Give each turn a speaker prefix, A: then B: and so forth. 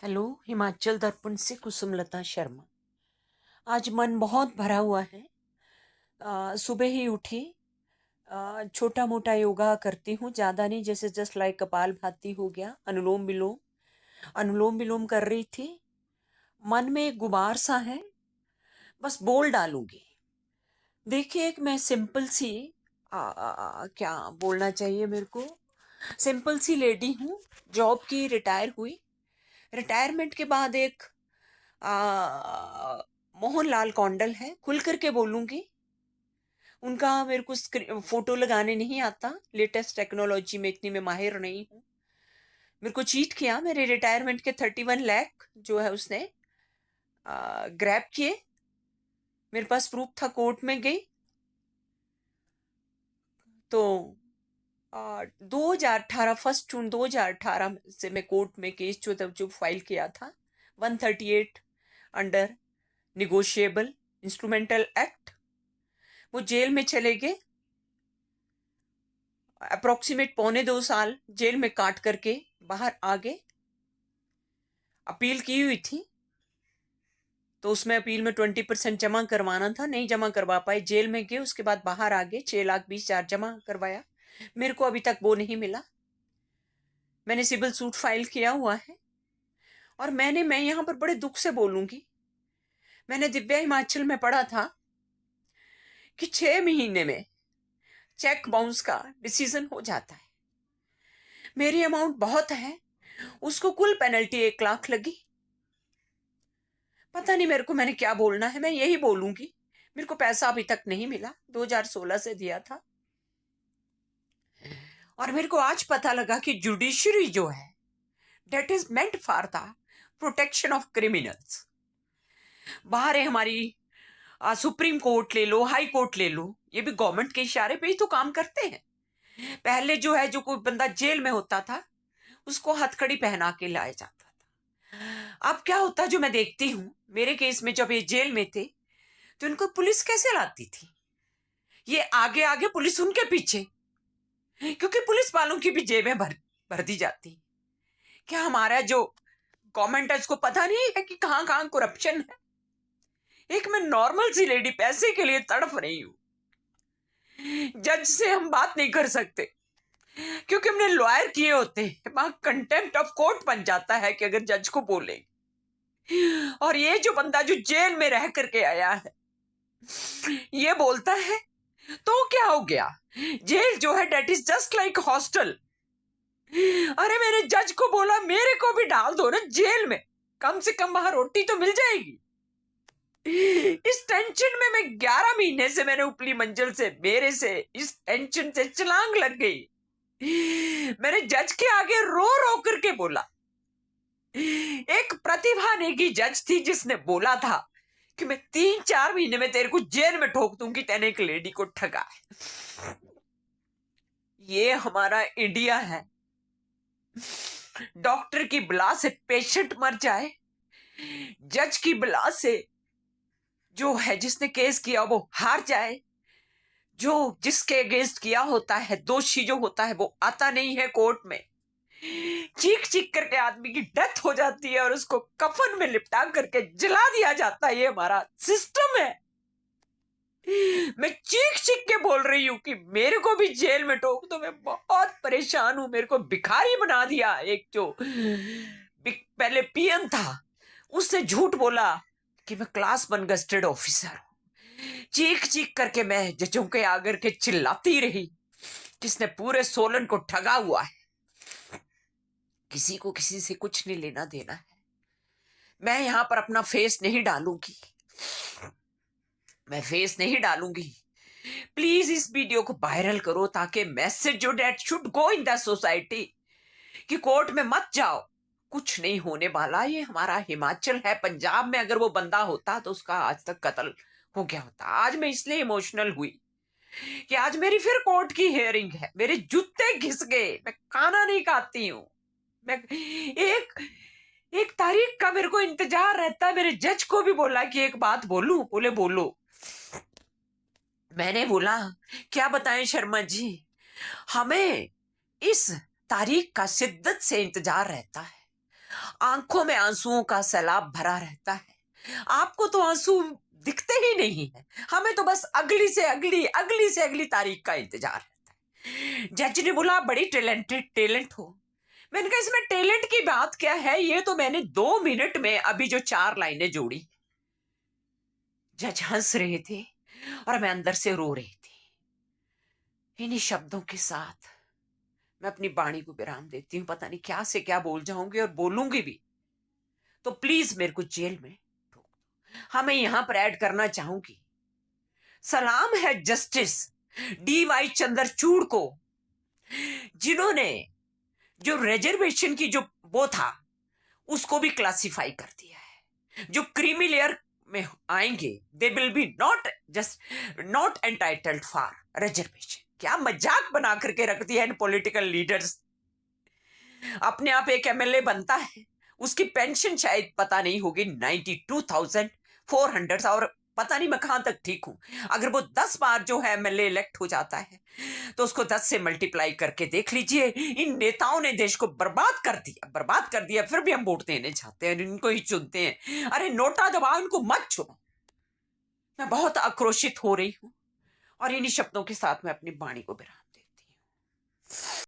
A: Hello, Himachal दर्पण से कुसुमलता शर्मा। आज मन बहुत भरा हुआ है। सुबह ही उठी। छोटा मोटा योगा करती हूँ, ज़्यादा नहीं, जैसे जस्ट लाइक कपालभाति हो गया, अनुलोम विलोम। अनुलोम विलोम कर रही थी। मन में एक गुबार सा है, बस बोल डालूंगी। देखिए, एक मैं सिंपल सी क्या बोलना चाहिए मेरे को, सिंपल सी लेडी हूँ। जॉब की रिटायर हुई। रिटायरमेंट के बाद एक मोहनलाल कौंडल है, खुल करके बोलूंगी। उनका मेरे को फोटो लगाने नहीं आता, लेटेस्ट टेक्नोलॉजी में इतनी मैं माहिर नहीं हूँ। मेरे को चीट किया, मेरे रिटायरमेंट के 31 लाख जो है उसने ग्रैब किए। मेरे पास प्रूफ था, कोर्ट में गई तो 2018 1 जून 2018 से मैं कोर्ट में केस जो फाइल किया था, 138 अंडर निगोशिएबल इंस्ट्रूमेंटल एक्ट, वो जेल में चले गए। अप्रोक्सीमेट 1.25 साल जेल में काट करके बाहर आ गए। अपील की हुई थी तो उसमें अपील में 20% जमा करवाना था, नहीं जमा करवा पाए, जेल में गए। उसके बाद बाहर आ गए, 6,20,000 जमा करवाया। मेरे को अभी तक वो नहीं मिला। मैंने सिविल सूट फाइल किया हुआ है। और मैं यहाँ पर बड़े दुख से बोलूंगी, मैंने दिव्या हिमाचल में पढ़ा था कि 6 महीने में चेक बाउंस का डिसीजन हो जाता है। मेरी अमाउंट बहुत है, उसको कुल पेनल्टी 1 लाख लगी। पता नहीं मेरे को, मैंने क्या बोलना है, मैं यही बोलूंगी। मेरे को पैसा अभी तक नहीं मिला, 2016 से दिया था। और मेरे को आज पता लगा कि जुडिशरी जो है, that is meant for the protection of criminals. बाहर है हमारी सुप्रीम कोर्ट ले लो, हाई कोर्ट ले लो, ये भी गवर्नमेंट के इशारे पे ही तो काम करते हैं। पहले जो है, जो कोई बंदा जेल में होता था उसको हथकड़ी पहना के लाया जाता था। अब क्या होता, जो मैं देखती हूँ, मेरे केस में जब ये जेल में थे तो इनको पुलिस कैसे लाती थी? ये आगे आगे, पुलिस उनके पीछे, क्योंकि पुलिस वालों की भी जेबें भर दी जाती। क्या हमारा जो गवर्नमेंट है उसको पता नहीं है कि कहां कहां करप्शन है? एक मैं नॉर्मल सी लेडी पैसे के लिए तड़प रही हूं। जज से हम बात नहीं कर सकते क्योंकि हमने लॉयर किए होते हैं। वहां कंटेम्प्ट ऑफ कोर्ट बन जाता है कि अगर जज को बोले। और ये जो बंदा जो जेल में रह करके आया है, ये बोलता है तो क्या हो गया? जेल जो है that is just like hostel. अरे मेरे जज को बोला मेरे को भी डाल दो ना जेल में, कम से कम वहां रोटी तो मिल जाएगी। इस टेंशन में मैं 11 महीने से, मैंने ऊपरी मंजिल से, मेरे से इस टेंशन से छलांग लग गई। मैंने जज के आगे रो रो करके बोला। एक प्रतिभा नेगी जज थी जिसने बोला था कि मैं 3-4 महीने में तेरे को जेल में ठोक दूंगी, तेने एक लेडी को ठगा है। ये हमारा इंडिया है। डॉक्टर की बला से पेशेंट मर जाए, जज की बला से जो है जिसने केस किया वो हार जाए, जो जिसके अगेंस्ट किया होता है, दोषी जो होता है वो आता नहीं है कोर्ट में, चीख चीख करके आदमी की डेथ हो जाती है और उसको कफन में लिपटा करके जला दिया जाता है। ये हमारा सिस्टम है। मैं चीख चीख के बोल रही हूं कि मेरे को भी जेल में ठोक दो, मैं बहुत परेशान हूं। मेरे को भिखारी बना दिया। एक जो पहले पीएम था उसने झूठ बोला कि मैं क्लास 1 गस्टेड ऑफिसर हूं। चीख चीख करके मैं जजों के आकर के चिल्लाती रही, किसने पूरे सोलन को ठगा हुआ है। किसी को किसी से कुछ नहीं लेना देना है। मैं यहां पर अपना फेस नहीं डालूंगी, मैं फेस नहीं डालूंगी। प्लीज इस वीडियो को वायरल करो ताकि मैसेज जो that should go in the society कि कोर्ट में मत जाओ, कुछ नहीं होने वाला। ये हमारा हिमाचल है। पंजाब में अगर वो बंदा होता तो उसका आज तक कत्ल हो गया होता। आज मैं इसलिए इमोशनल हुई कि आज मेरी फिर कोर्ट की हियरिंग है। मेरे जूते घिस गए, मैं खाना नहीं खाती हूँ। मैं एक एक तारीख का मेरे को इंतजार रहता है। मेरे जज को भी बोला कि एक बात बोलूं, बोले बोलो। मैंने बोला क्या बताएं शर्मा जी, हमें इस तारीख का शिद्दत से इंतजार रहता है। आंखों में आंसुओं का सैलाब भरा रहता है। आपको तो आंसू दिखते ही नहीं है, हमें तो बस अगली से अगली तारीख का इंतजार रहता है। जज ने बोला, बड़ी टैलेंट हो। मैंने कहा, इसमें टैलेंट की बात क्या है, ये तो मैंने 2 मिनट में अभी जो 4 लाइनें जोड़ी। जज हंस रहे थे और मैं अंदर से रो रही थी। इन्हीं शब्दों के साथ मैं अपनी वाणी को विराम देती हूँ। पता नहीं क्या से क्या बोल जाऊंगी, और बोलूंगी भी तो प्लीज मेरे को जेल में ठोक दो। हाँ, मैं यहां पर ऐड करना चाहूंगी, सलाम है जस्टिस DY चंद्रचूड़ को, जिन्होंने जो रिजर्वेशन की जो वो था उसको भी क्लासिफाई कर दिया है। जो क्रीमी लेयर में आएंगे, they will be not entitled for reservation. क्या मजाक बना करके रख दिया इन पॉलिटिकल लीडर्स। अपने आप एक MLA बनता है, उसकी पेंशन शायद पता नहीं होगी 92,400, और पता नहीं मैं कहां तक ठीक हूं। अगर वो 10 बार जो है MLA इलेक्ट हो जाता है तो उसको 10 से मल्टीप्लाई करके देख लीजिए। इन नेताओं ने देश को बर्बाद कर दिया, फिर भी हम वोट देने जाते हैं, इनको ही चुनते हैं। अरे नोटा दबाओ, इनको मत चुनो। मैं बहुत आक्रोशित हो रही हूं और इन्हीं शब्दों के साथ मैं अपनी वाणी को विराम